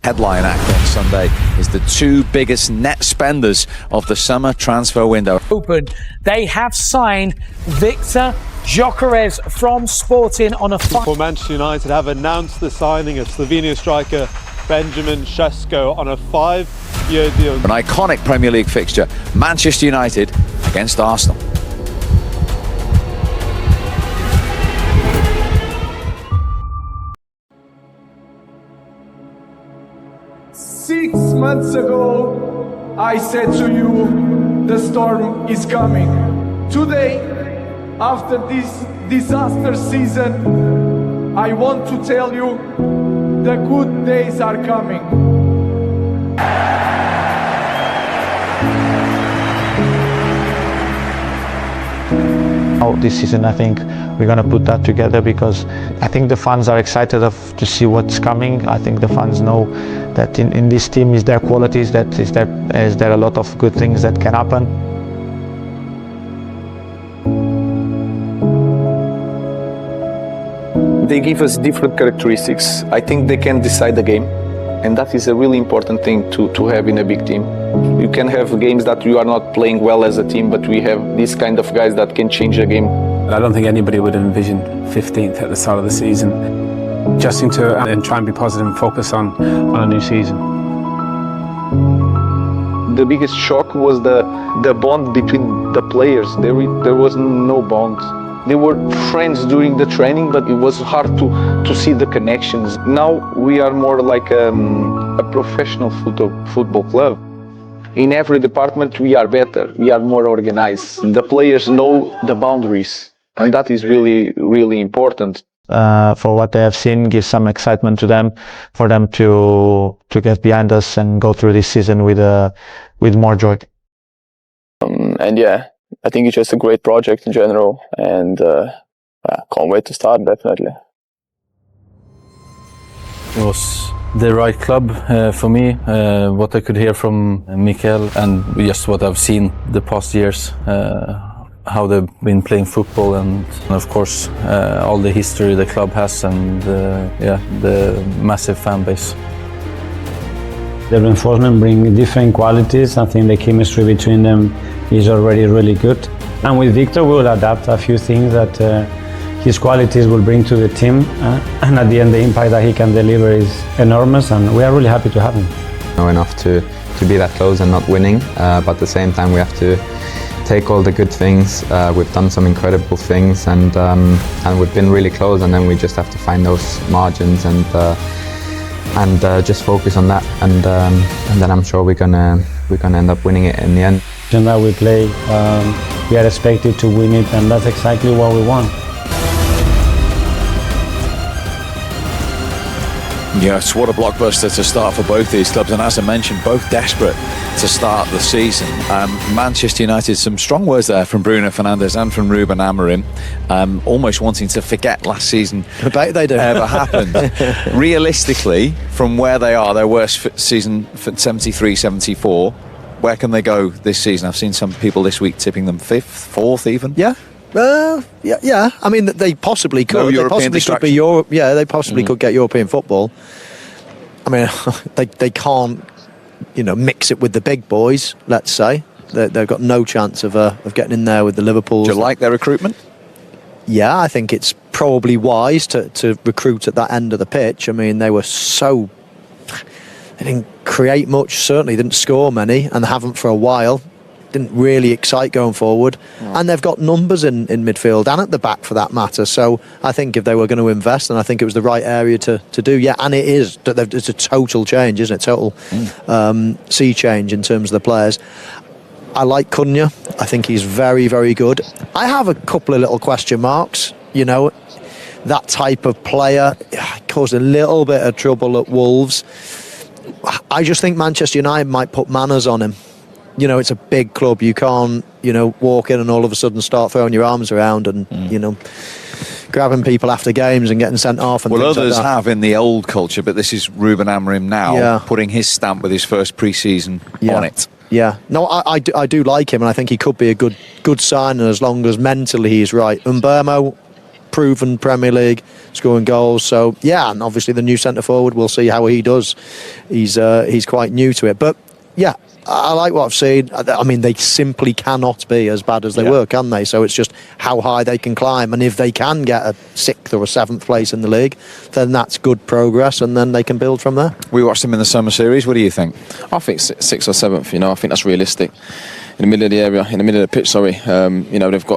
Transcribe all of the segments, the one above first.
headline act on Sunday is the two biggest net spenders of the summer transfer window. Open. They have signed Victor Gyökeres from Sporting on a For Manchester United have announced the signing of Slovenia striker Benjamin Sesko on a 5-year deal. An iconic Premier League fixture, Manchester United against Arsenal. Six months ago, I said to you, the storm is coming. Today, after this disaster season, I want to tell you, the good days are coming. This season, I think we're going to put that together because I think the fans are excited to see what's coming. I think the fans know that in this team is there qualities, that is there a lot of good things that can happen. They give us different characteristics. I think they can decide the game, and that is a really important thing to have in a big team. You can have games that you are not playing well as a team, but we have these kind of guys that can change a game. I don't think anybody would envision 15th at the start of the season. Adjusting to it and try and be positive and focus on a new season. The biggest shock was the bond between the players. There was no bond. They were friends during the training, but it was hard to see the connections. Now we are more like a professional football club. In every department we are better, we are more organized. The players know the boundaries, and that is really, really important. For what they have seen, gives some excitement to them, for them to get behind us and go through this season with more joy. And yeah, I think it's just a great project in general, and can't wait to start, definitely. It was the right club for me, what I could hear from Mikel and just what I've seen the past years, how they've been playing football, and of course all the history the club has, and the massive fan base. The reinforcement bring different qualities. I think the chemistry between them is already really good. And with Victor, we'll adapt a few things that his qualities will bring to the team. And at the end, the impact that he can deliver is enormous, and we are really happy to have him. Know enough to be that close and not winning, but at the same time, we have to take all the good things. We've done some incredible things, and we've been really close, and then we just have to find those margins and just focus on that, and then I'm sure we're gonna end up winning it in the end. And that we play, we are expected to win it, and that's exactly what we want. Yes, what a blockbuster to start for both these clubs, and as I mentioned, both desperate to start the season. Manchester United, some strong words there from Bruno Fernandes and from Ruben Amorim, almost wanting to forget last season ever happened. Realistically, from where they are, their worst season for 73-74, where can they go this season? I've seen some people this week tipping them 5th, 4th even. Yeah. Yeah. I mean, they possibly could. No they European possibly could be they possibly could get European football. I mean, they can't, mix it with the big boys. Let's say they've got no chance of getting in there with the Liverpools. Do you like their recruitment? Yeah, I think it's probably wise to recruit at that end of the pitch. I mean, they didn't create much. Certainly didn't score many, and haven't for a while. Didn't really excite going forward, and they've got numbers in midfield and at the back for that matter. So I think if they were going to invest, then I think it was the right area to do. Yeah, and it is. It's a total change, isn't it? Total sea change in terms of the players. I like Cunha. I think he's very, very good. I have a couple of little question marks. That type of player caused a little bit of trouble at Wolves. I just think Manchester United might put manners on him. It's a big club. You can't, walk in and all of a sudden start throwing your arms around and, grabbing people after games and getting sent off. And others like have in the old culture, but this is Ruben Amorim now putting his stamp with his first pre-season on it. Yeah, no, I do like him, and I think he could be a good sign, and as long as mentally he's right. Mbeumo, proven Premier League, scoring goals. So yeah, and obviously the new centre forward, we'll see how he does. He's quite new to it, but yeah, I like what I've seen. I mean, they simply cannot be as bad as they were, can they? So it's just how high they can climb, and if they can get a 6th or a 7th place in the league, then that's good progress, and then they can build from there. We watched them in the summer series. What do you think? I think 6th or 7th. You know, I think that's realistic. In the middle of the area, in the middle of the pitch. Sorry, you know, they've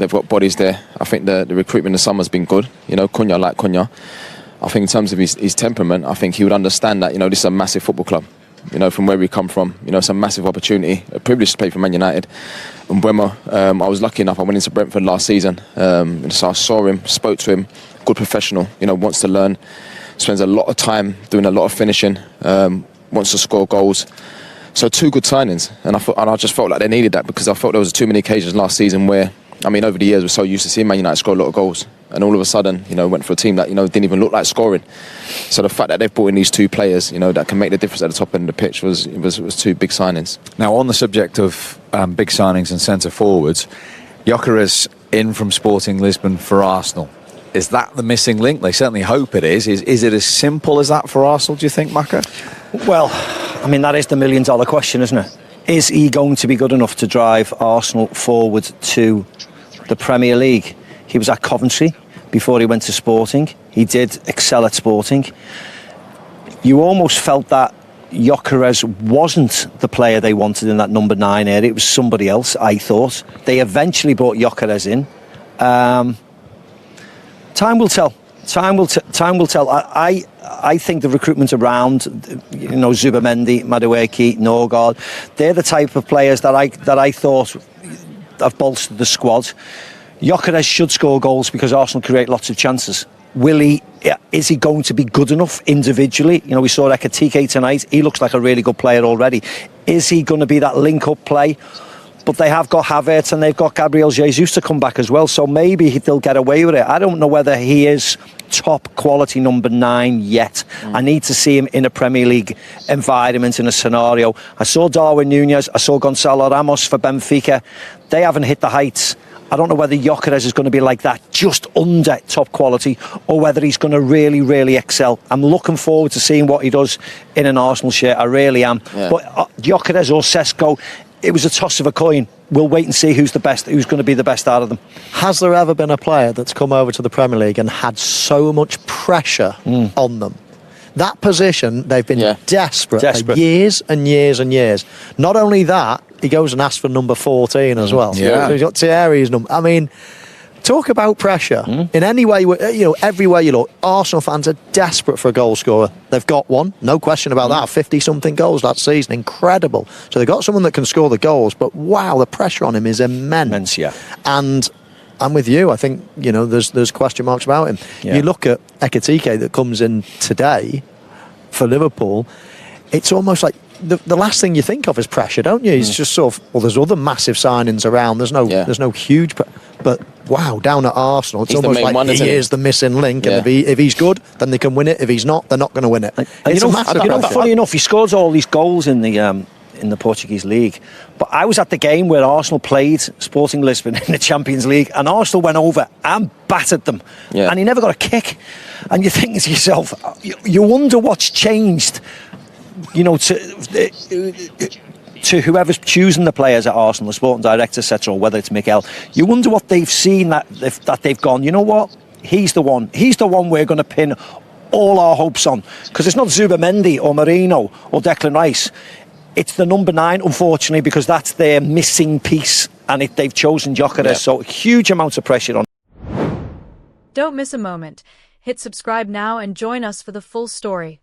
got bodies there. I think the recruitment in the summer's been good. You know, Cunha, like Cunha. I think in terms of his temperament, I think he would understand that. You know, this is a massive football club. You know, from where we come from, you know, it's a massive opportunity, a privilege to play for Man United. And Wemmer, I was lucky enough, I went into Brentford last season, and so I saw him, spoke to him, good professional, you know, wants to learn, spends a lot of time doing a lot of finishing, wants to score goals. So 2 good signings, and I just felt like they needed that, because I felt there was too many occasions last season where, I mean, over the years we're so used to seeing Man United score a lot of goals, and all of a sudden, you know, went for a team that, you know, didn't even look like scoring. So the fact that they've brought in these 2 players, you know, that can make the difference at the top end of the pitch was 2 big signings. Now, on the subject of big signings and centre forwards, Gyökeres in from Sporting Lisbon for Arsenal. Is that the missing link? They certainly hope it is. Is it as simple as that for Arsenal, do you think, Maka? Well, I mean, that is the million-dollar question, isn't it? Is he going to be good enough to drive Arsenal forward to the Premier League? He was at Coventry before he went to Sporting. He did excel at Sporting. You almost felt that Gyökeres wasn't the player they wanted in that number 9 area. It was somebody else, I thought. They eventually brought Gyökeres in. Time will tell. Time will tell. I think the recruitment around, you know, Zubamendi, Madueke, Norgard, they're the type of players that I thought have bolstered the squad. Gyökeres should score goals because Arsenal create lots of chances. Is he going to be good enough individually? You know, we saw Ekitike tonight. He looks like a really good player already. Is he going to be that link-up play? But they have got Havertz and they've got Gabriel Jesus to come back as well. So maybe they'll get away with it. I don't know whether he is top quality number 9 yet. I need to see him in a Premier League environment, in a scenario. I saw Darwin Núñez. I saw Gonzalo Ramos for Benfica. They haven't hit the heights. I don't know whether Gyökeres is going to be like that, just under top quality, or whether he's going to really, really excel. I'm looking forward to seeing what he does in an Arsenal shirt. I really am. Yeah. But Gyökeres or Sesko, it was a toss of a coin. We'll wait and see who's going to be the best out of them. Has there ever been a player that's come over to the Premier League and had so much pressure on them? That position, they've been desperate for years and years and years. Not only that, he goes and asks for number 14 as well. Yeah. So he's got Thierry's number. I mean, talk about pressure. In any way, you know, everywhere you look, Arsenal fans are desperate for a goal scorer. They've got one, no question about that. 50-something goals that season, incredible. So they've got someone that can score the goals, but wow, the pressure on him is immense. And I'm with you. I think, you know, there's question marks about him. You look at Ekitike that comes in today for Liverpool, it's almost like the last thing you think of is pressure, don't you? It's just sort of, well, there's other massive signings around. There's no huge, but wow, down at Arsenal, it's almost like he is the missing link. And if he's good, then they can win it. If he's not, they're not going to win it. It's a massive pressure. Funny enough, he scores all these goals in the Portuguese league. But I was at the game where Arsenal played Sporting Lisbon in the Champions League, and Arsenal went over and battered them. And he never got a kick. And you think to yourself, you wonder what's changed, you know, to whoever's choosing the players at Arsenal, the sporting director, etc., or whether it's Mikel. You wonder what they've seen that they've gone, you know what? He's the one we're going to pin all our hopes on. Because it's not Zubamendi or Marino or Declan Rice. It's the number 9, unfortunately, because that's their missing piece, and they've chosen Gyökeres. So huge amounts of pressure on. Don't miss a moment. Hit subscribe now and join us for the full story.